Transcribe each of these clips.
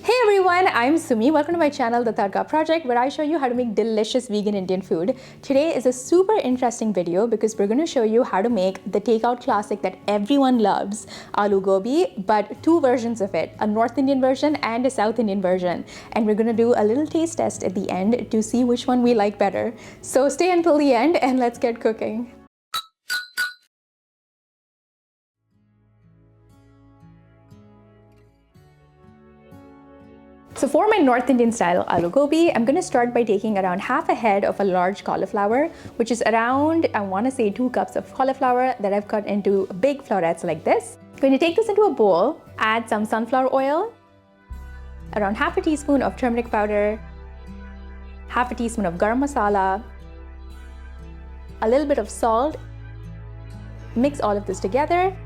Hey everyone, I'm Sumi. Welcome to my channel, The Tadka Project, where I show you how to make delicious vegan Indian food. Today is a super interesting video because we're going to show you how to make the takeout classic that everyone loves, Aloo Gobi, but two versions of it, a North Indian version and a South Indian version. And we're going to do a little taste test at the end to see which one we like better. So stay until the end and let's get cooking. So for my North Indian style Aloo Gobi, I'm going to start by taking around half a head of a large cauliflower, which is around, I want to say 2 cups of cauliflower that I've cut into big florets like this. I'm going to take this into a bowl, add some sunflower oil, around half a teaspoon of turmeric powder, half a teaspoon of garam masala, a little bit of salt, mix all of this together.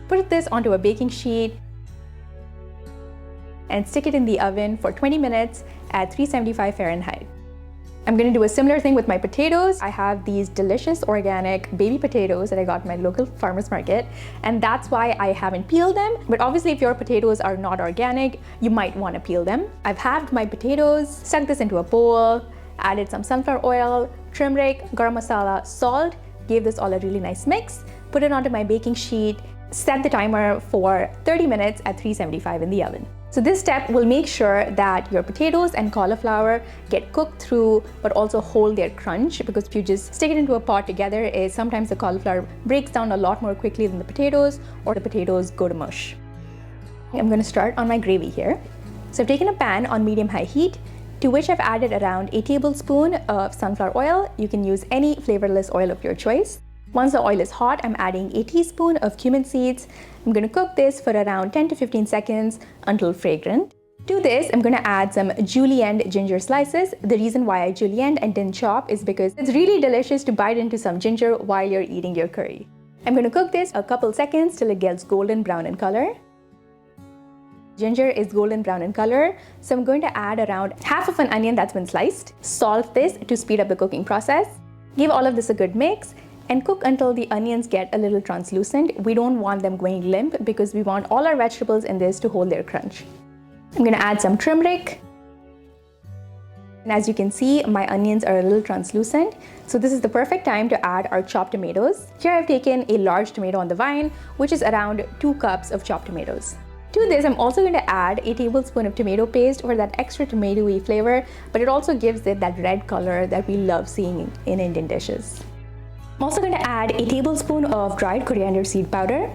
Put this onto a baking sheet and stick it in the oven for 20 minutes at 375 Fahrenheit. I'm going to do a similar thing with my potatoes. I have these delicious organic baby potatoes that I got at my local farmer's market, and that's why I haven't peeled them. But obviously if your potatoes are not organic, you might want to peel them. I've halved my potatoes, stuck this into a bowl, added some sunflower oil, turmeric, garam masala, salt, gave this all a really nice mix, put it onto my baking sheet, set the timer for 30 minutes at 375 in the oven. So this step will make sure that your potatoes and cauliflower get cooked through but also hold their crunch, because if you just stick it into a pot together, sometimes the cauliflower breaks down a lot more quickly than the potatoes, or the potatoes go to mush. I'm going to start on my gravy here. So I've taken a pan on medium-high heat to which I've added around a tablespoon of sunflower oil. You can use any flavorless oil of your choice. Once the oil is hot, I'm adding a teaspoon of cumin seeds. I'm going to cook this for around 10 to 15 seconds until fragrant. To this, I'm going to add some julienne ginger slices. The reason why I julienne and didn't chop is because it's really delicious to bite into some ginger while you're eating your curry. I'm going to cook this a couple seconds till it gets golden brown in color. Ginger is golden brown in color, so I'm going to add around half of an onion that's been sliced. Salt this to speed up the cooking process. Give all of this a good mix and cook until the onions get a little translucent. We don't want them going limp because we want all our vegetables in this to hold their crunch. I'm going to add some turmeric. And as you can see, my onions are a little translucent. So this is the perfect time to add our chopped tomatoes. Here I've taken a large tomato on the vine, which is around 2 cups of chopped tomatoes. To this, I'm also going to add a tablespoon of tomato paste for that extra tomatoey flavor, but it also gives it that red color that we love seeing in Indian dishes. I'm also going to add a tablespoon of dried coriander seed powder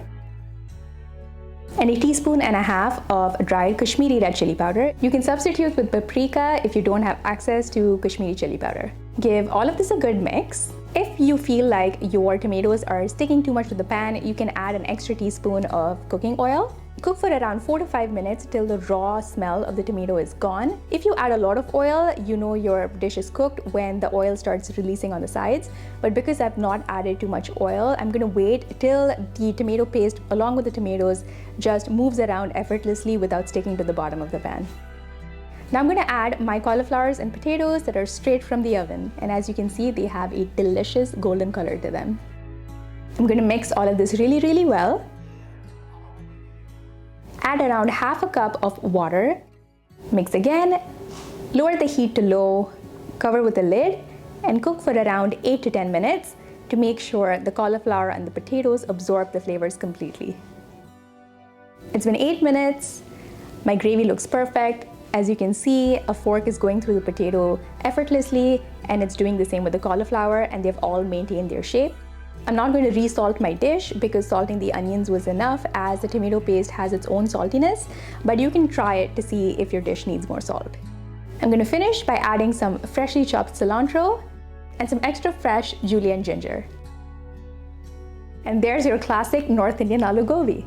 and a teaspoon and a half of dried Kashmiri red chili powder. You can substitute with paprika if you don't have access to Kashmiri chili powder. Give all of this a good mix. If you feel like your tomatoes are sticking too much to the pan, you can add an extra teaspoon of cooking oil. Cook for around 4 to 5 minutes till the raw smell of the tomato is gone. If you add a lot of oil, you know your dish is cooked when the oil starts releasing on the sides. But because I've not added too much oil, I'm going to wait till the tomato paste along with the tomatoes just moves around effortlessly without sticking to the bottom of the pan. Now I'm going to add my cauliflowers and potatoes that are straight from the oven. And as you can see, they have a delicious golden color to them. I'm going to mix all of this really well. Add around half a cup of water. Mix again. Lower the heat to low. Cover with a lid and cook for around 8 to 10 minutes to make sure the cauliflower and the potatoes absorb the flavors completely. It's been 8 minutes. My gravy looks perfect. As you can see, a fork is going through the potato effortlessly, and it's doing the same with the cauliflower, and they've all maintained their shape. I'm not going to re-salt my dish because salting the onions was enough, as the tomato paste has its own saltiness, but you can try it to see if your dish needs more salt. I'm going to finish by adding some freshly chopped cilantro and some extra fresh julienne ginger. And there's your classic North Indian Aloo Gobi.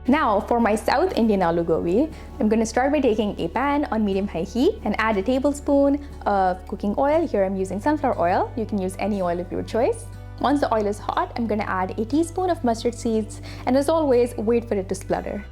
Now for my South Indian Aloo Gobi, I'm going to start by taking a pan on medium-high heat and add a tablespoon of cooking oil. Here I'm using sunflower oil. You can use any oil of your choice. Once the oil is hot, I'm going to add a teaspoon of mustard seeds, and as always, wait for it to splutter.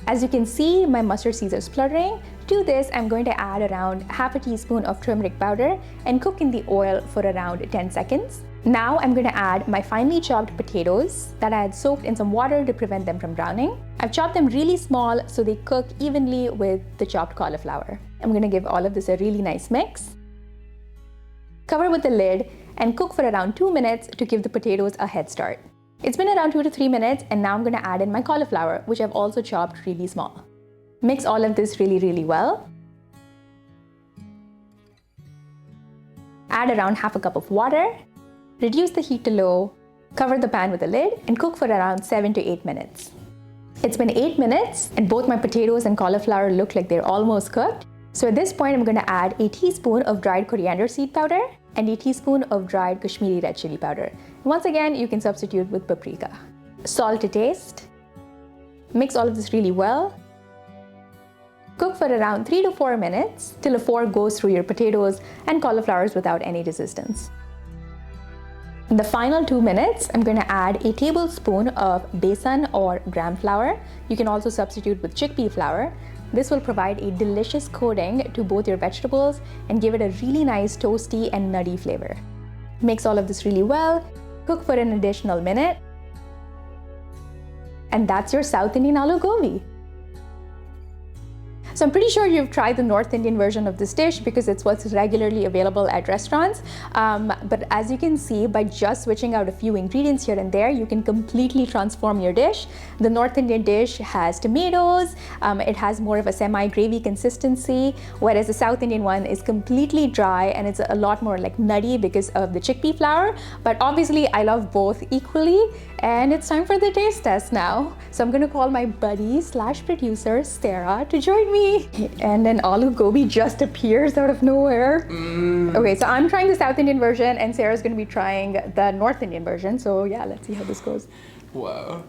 As you can see, my mustard seeds are spluttering. To this, I'm going to add around half a teaspoon of turmeric powder and cook in the oil for around 10 seconds. Now I'm going to add my finely chopped potatoes that I had soaked in some water to prevent them from browning. I've chopped them really small so they cook evenly with the chopped cauliflower. I'm going to give all of this a really nice mix. Cover with the lid and cook for around 2 minutes to give the potatoes a head start. It's been around 2 to 3 minutes, and now I'm going to add in my cauliflower, which I've also chopped really small. Mix all of this really well. Add around half a cup of water. Reduce the heat to low. Cover the pan with a lid and cook for around 7 to 8 minutes. It's been 8 minutes and both my potatoes and cauliflower look like they're almost cooked. So at this point, I'm going to add a teaspoon of dried coriander seed powder and a teaspoon of dried Kashmiri red chili powder. Once again, you can substitute with paprika. Salt to taste. Mix all of this really well. Cook for around 3 to 4 minutes till a fork goes through your potatoes and cauliflowers without any resistance. In the final 2 minutes, I'm going to add a tablespoon of besan or gram flour. You can also substitute with chickpea flour. This will provide a delicious coating to both your vegetables and give it a really nice toasty and nutty flavor. Mix all of this really well. Cook for an additional minute. And that's your South Indian Aloo Gobi. So I'm pretty sure you've tried the North Indian version of this dish because it's what's regularly available at restaurants. But as you can see, by just switching out a few ingredients here and there, you can completely transform your dish. The North Indian dish has tomatoes, it has more of a semi-gravy consistency, whereas the South Indian one is completely dry and it's a lot more like nutty because of the chickpea flour. But obviously I love both equally, and it's time for the taste test now. So I'm gonna call my buddy / producer, Sarah, to join me. And then Aloo Gobi just appears out of nowhere. Okay, so I'm trying the South Indian version and Sarah's gonna be trying the North Indian version. So yeah, let's see how this goes. Whoa.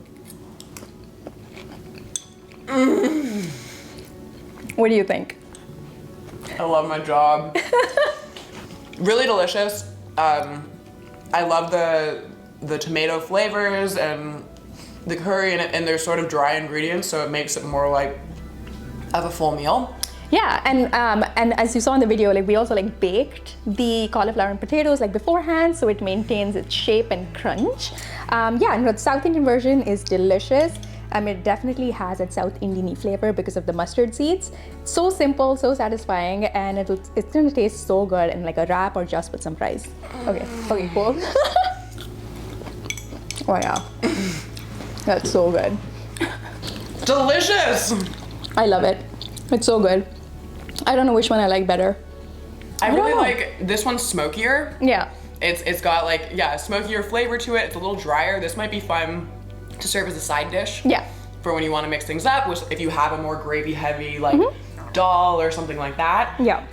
What do you think? I love my job. Really delicious. I love the tomato flavors and the curry, and they're sort of dry ingredients, so it makes it more like of a full meal. Yeah, and as you saw in the video, like we also like baked the cauliflower and potatoes like beforehand, so it maintains its shape and crunch. Yeah, and the South Indian version is delicious. It definitely has that South Indian-y flavor because of the mustard seeds. So simple, so satisfying, and it's gonna taste so good in like a wrap or just with some fries. Okay, cool. Oh yeah, that's so good. Delicious! I love it. It's so good. I don't know which one I like better. I really like this one's smokier. Yeah. It's got like, yeah, a smokier flavor to it. It's a little drier. This might be fun to serve as a side dish. Yeah. For when you want to mix things up, which if you have a more gravy heavy like dal or something like that. Yeah.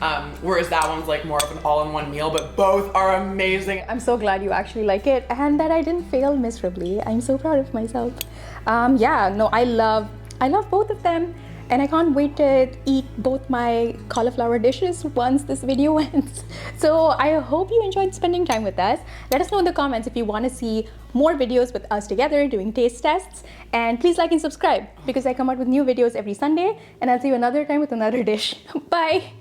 Whereas that one's like more of an all-in-one meal, but both are amazing. I'm so glad you actually like it and that I didn't fail miserably. I'm so proud of myself. Yeah, no, I love both of them. And I can't wait to eat both my cauliflower dishes once this video ends. So I hope you enjoyed spending time with us. Let us know in the comments if you want to see more videos with us together doing taste tests. And please like and subscribe because I come out with new videos every Sunday, and I'll see you another time with another dish. Bye.